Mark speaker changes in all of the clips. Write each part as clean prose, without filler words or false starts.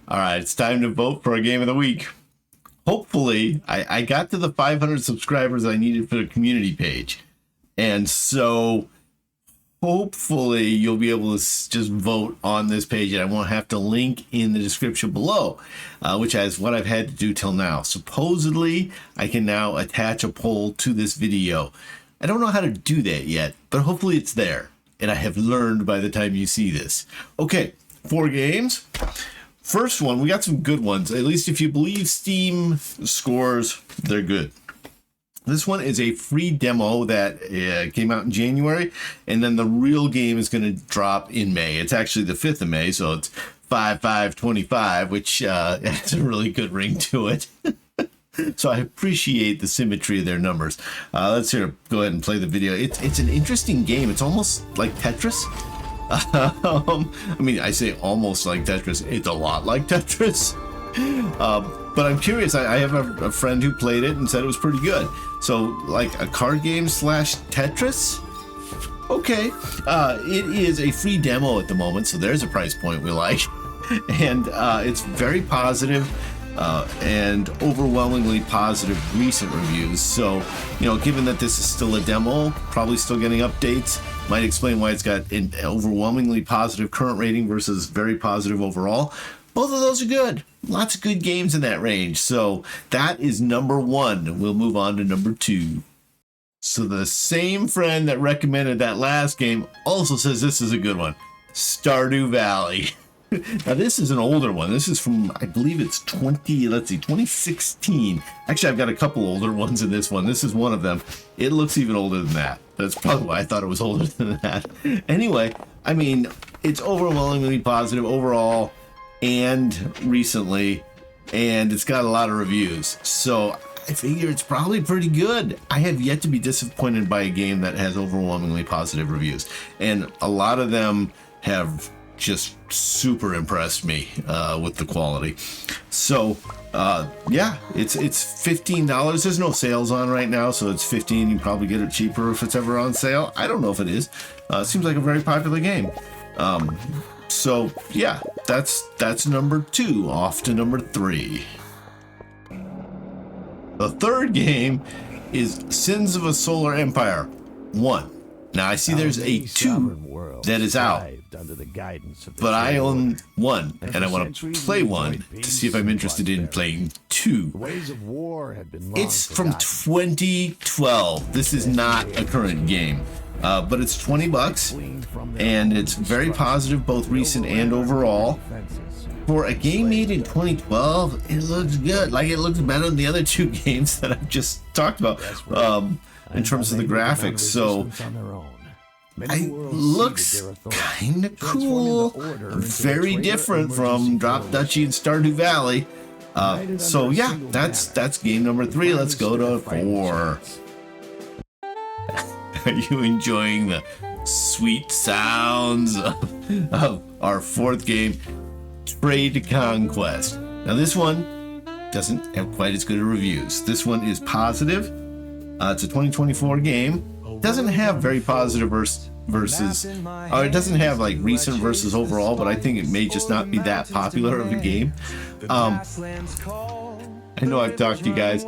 Speaker 1: All right, it's time to vote for a game of the week. Hopefully, I got to the 500 subscribers I needed for the community page. And so hopefully you'll be able to just vote on this page, and I won't have to link in the description below, which is what I've had to do till now. Supposedly, I can now attach a poll to this video. I don't know how to do that yet, but hopefully it's there. And I have learned by the time you see this. Okay, 4 games. First one, we got some good ones. At least if you believe Steam scores, they're good. This one is a free demo that came out in January, and then the real game is going to drop in May. It's actually the 5th of May, so it's 5/5/25, which has a really good ring to it. So I appreciate the symmetry of their numbers. Let's go ahead and play the video. It's an interesting game. It's almost like Tetris. I mean, I say almost like Tetris. It's a lot like Tetris. But I'm curious. I have a friend who played it and said it was pretty good. So, like a card game / Tetris? Okay. It is a free demo at the moment, so there's a price point we like. And it's very positive. And overwhelmingly positive recent reviews. So, given that this is still a demo, probably still getting updates, might explain why it's got an overwhelmingly positive current rating versus very positive overall. Both of those are good. Lots of good games in that range. So that is number 1. We'll move on to number 2. So the same friend that recommended that last game also says this is a good one. Stardew Valley. Now, this is an older one. This is from, I believe it's 2016. Actually, I've got a couple older ones in this one. This is one of them. It looks even older than that. That's probably why I thought it was older than that. Anyway, I mean, it's overwhelmingly positive overall and recently, and it's got a lot of reviews. So I figure it's probably pretty good. I have yet to be disappointed by a game that has overwhelmingly positive reviews. And a lot of them have just super impressed me with the quality. So yeah, it's $15. There's no sales on right now, so it's $15. You can probably get it cheaper if it's ever on sale. I don't know if it is. It seems like a very popular game. So yeah, that's number 2. Off to number 3. The third game is Sins of a Solar Empire 1. Now I see there's a 2 that is out, but I own 1, and I want to play 1 to see if I'm interested in playing 2. It's from 2012. This is not a current game, but it's $20, and it's very positive, both recent and overall. For a game made in 2012, it looks good. Like, it looks better than the other 2 games that I've just talked about in terms of the graphics. So it looks kind of cool. Very different from Duchy and Stardew Valley. So yeah, that's game number 3. Let's go to 4. Are you enjoying the sweet sounds of our 4th game, Trade Conquest? Now this one doesn't have quite as good of reviews. This one is positive. It's a 2024 game. Doesn't have very positive versus, or it doesn't have like recent versus overall, but I think it may just not be that popular of a game. I know I've talked to you guys.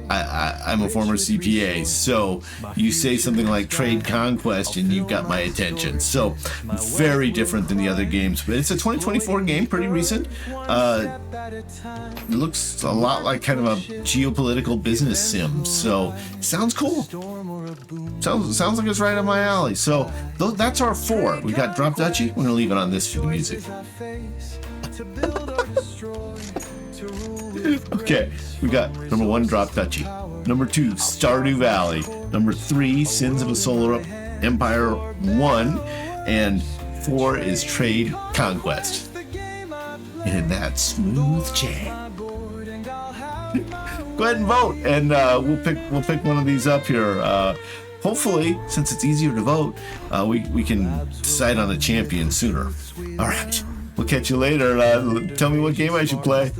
Speaker 1: I'm a former CPA, so you say something like Trade Conquest and you've got my attention. So very different than the other games, but it's a 2024 game, pretty recent. It looks a lot like kind of a geopolitical business sim, so sounds cool. Sounds like it's right up my alley. So that's our 4. We got Drop Duchy. We're gonna leave it on this for the music. Okay, we got number 1, Drop Duchy. Number 2, Stardew Valley. Number 3, Sins of a Solar Empire 1. And 4 is Trade Conquest. And that smooth jam. Go ahead and vote, and we'll pick one of these up here. Hopefully, since it's easier to vote, we can decide on a champion sooner. All right, we'll catch you later. Tell me what game I should play.